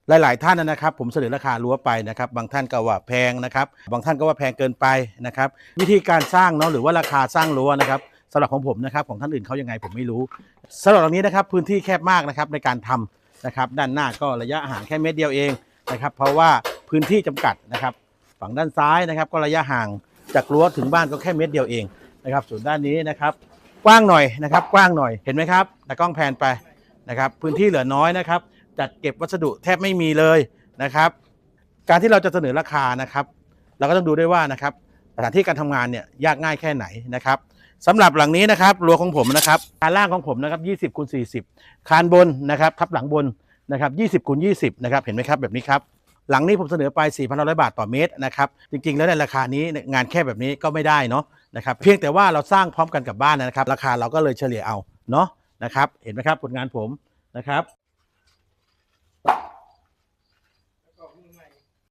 หลายๆท่านนะครับผมเสนอราคารั้วไปนะครับบางท่านก็ว่าแพงนะครับบางท่านก็ว่าแพงเกินไปนะครับวิธีการสร้างเนาะหรือว่าราคาสร้างรั้วนะครับสำหรับของผมนะครับของท่านอื่นเขายังไงผมไม่รู้สำหรับตรงนี้นะครับพื้นที่แคบมากนะครับในการทำนะครับด้านหน้าก็ระยะห่างแค่เมตรเดียวเองนะครับเพราะว่าพื้นที่จำกัดนะครับฝั่งด้านซ้ายนะครับก็ระยะห่างจากรั้วถึงบ้านก็แค่เมตรเดียวเองนะครับส่วนด้านนี้นะครับกว้างหน่อยนะครับกว้างหน่อยเห็นไหมครับตากล้องแพนไปนะครับพื้นที่เหลือน้อยนะครับจัดเก็บวัสดุแทบไม่มีเลยนะครับการที่เราจะเสนอราคานะครับเราก็ต้องดูด้วยว่านะครับสถานที่การทำงานเนี่ยยากง่ายแค่ไหนนะครับสำหรับหลังนี้นะครับรั้วของผมนะครับคานล่างของผมนะครับ20 คูณ 40คานบนนะครับทับหลังบนนะครับ20 คูณ 20นะครับเห็นไหมครับแบบนี้ครับหลังนี้ผมเสนอไป 4,500 บาทต่อเมตรนะครับจริงๆแล้วในราคานี้งานแค่แบบนี้ก็ไม่ได้เนาะนะครับเพียงแต่ว่าเราสร้างพร้อมกันกับบ้านนะครับราคาเราก็เลยเฉลี่ยเอาเนาะนะครับเห็นไหมครับผลงานผมนะครับ